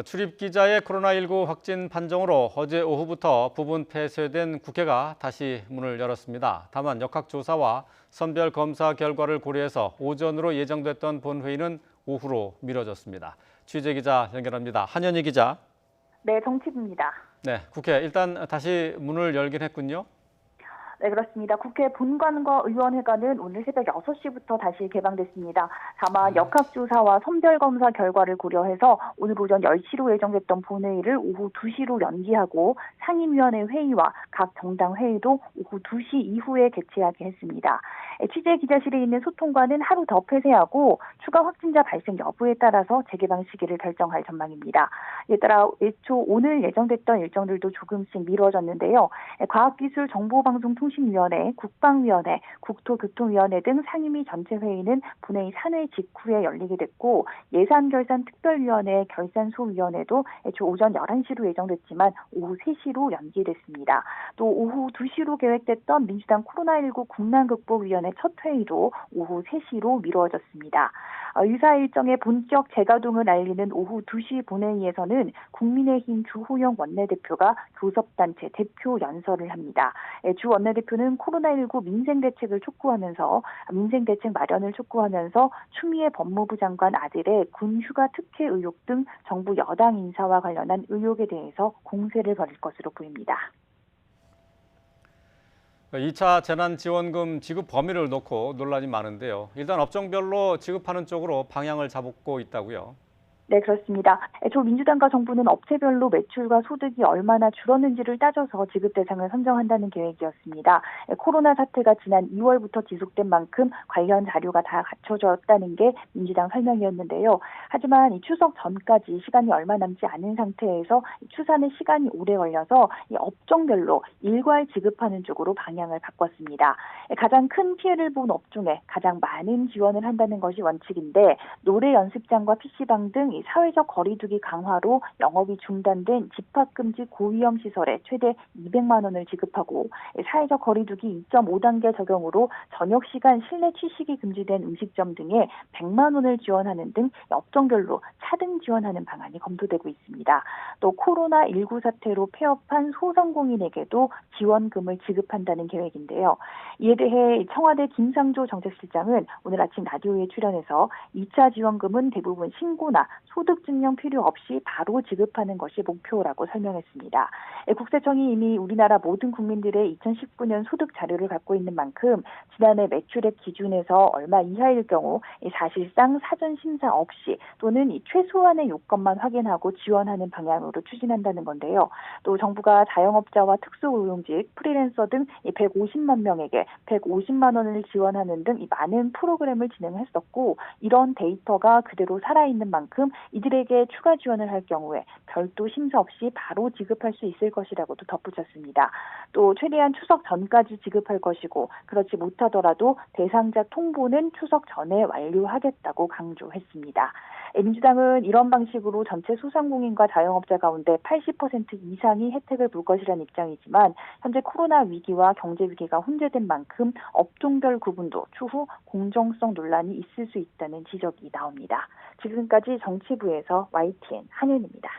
출입기자의 코로나19 확진 판정으로 어제 오후부터 부분 폐쇄된 국회가 다시 문을 열었습니다. 다만 역학조사와 선별검사 결과를 고려해서 오전으로 예정됐던 본회의는 오후로 미뤄졌습니다. 취재기자 연결합니다. 한현희 기자. 네, 정치부입니다. 네, 국회 일단 다시 문을 열긴 했군요. 네, 그렇습니다. 국회 본관과 의원회관은 오늘 새벽 6시부터 다시 개방됐습니다. 다만 역학조사와 선별검사 결과를 고려해서 오늘 오전 10시로 예정됐던 본회의를 오후 2시로 연기하고 상임위원회 회의와 각 정당 회의도 오후 2시 이후에 개최하게 했습니다. 취재 기자실에 있는 소통관은 하루 더 폐쇄하고 추가 확진자 발생 여부에 따라서 재개방 시기를 결정할 전망입니다. 이에 따라 애초 오늘 예정됐던 일정들도 조금씩 미뤄졌는데요. 과학기술정보방송통신위원회, 국방위원회, 국토교통위원회 등 상임위 전체 회의는 본회의 산회 직후에 열리게 됐고 예산결산특별위원회, 결산소위원회도 애초 오전 11시로 예정됐지만 오후 3시로 연기됐습니다. 또 오후 2시로 계획됐던 민주당 코로나19 국난극복위원회 첫 회의도 오후 3시로 미뤄졌습니다. 의사 일정의 본격 재가동을 알리는 오후 2시 본회의에서는 국민의힘 주호영 원내대표가 교섭단체 대표 연설을 합니다. 주 원내대표는 코로나19 민생대책을 촉구하면서 민생대책 마련을 촉구하면서 추미애 법무부 장관 아들의 군휴가 특혜 의혹 등 정부 여당 인사와 관련한 의혹에 대해서 공세를 벌일 것으로 보입니다. 2차 재난지원금 지급 범위를 놓고 논란이 많은데요. 일단 업종별로 지급하는 쪽으로 방향을 잡고 있다고요. 네, 그렇습니다. 애초 민주당과 정부는 업체별로 매출과 소득이 얼마나 줄었는지를 따져서 지급 대상을 선정한다는 계획이었습니다. 코로나 사태가 지난 2월부터 지속된 만큼 관련 자료가 다 갖춰졌다는 게 민주당 설명이었는데요. 하지만 이 추석 전까지 시간이 얼마 남지 않은 상태에서 추산에 시간이 오래 걸려서 이 업종별로 일괄 지급하는 쪽으로 방향을 바꿨습니다. 가장 큰 피해를 본 업종에 가장 많은 지원을 한다는 것이 원칙인데 노래 연습장과 PC방 등 사회적 거리두기 강화로 영업이 중단된 집합금지 고위험 시설에 최대 200만 원을 지급하고 사회적 거리두기 2.5단계 적용으로 저녁 시간 실내 취식이 금지된 음식점 등에 100만 원을 지원하는 등 업종별로 차등 지원하는 방안이 검토되고 있습니다. 또 코로나19 사태로 폐업한 소상공인에게도 지원금을 지급한다는 계획인데요. 이에 대해 청와대 김상조 정책실장은 오늘 아침 라디오에 출연해서 2차 지원금은 대부분 신고나 소득증명 필요 없이 바로 지급하는 것이 목표라고 설명했습니다. 국세청이 이미 우리나라 모든 국민들의 2019년 소득 자료를 갖고 있는 만큼 지난해 매출액 기준에서 얼마 이하일 경우 사실상 사전 심사 없이 또는 최소한의 요건만 확인하고 지원하는 방향으로 추진한다는 건데요. 또 정부가 자영업자와 특수고용직, 프리랜서 등 150만 명에게 150만 원을 지원하는 등 많은 프로그램을 진행했었고 이런 데이터가 그대로 살아있는 만큼 이들에게 추가 지원을 할 경우에 별도 심사 없이 바로 지급할 수 있을 것이라고도 덧붙였습니다. 또 최대한 추석 전까지 지급할 것이고 그렇지 못하더라도 대상자 통보는 추석 전에 완료하겠다고 강조했습니다. 민주당은 이런 방식으로 전체 소상공인과 자영업자 가운데 80% 이상이 혜택을 볼 것이라는 입장이지만 현재 코로나 위기와 경제 위기가 혼재된 만큼 업종별 구분도 추후 공정성 논란이 있을 수 있다는 지적이 나옵니다. 지금까지 정치부에서 YTN 한윤입니다.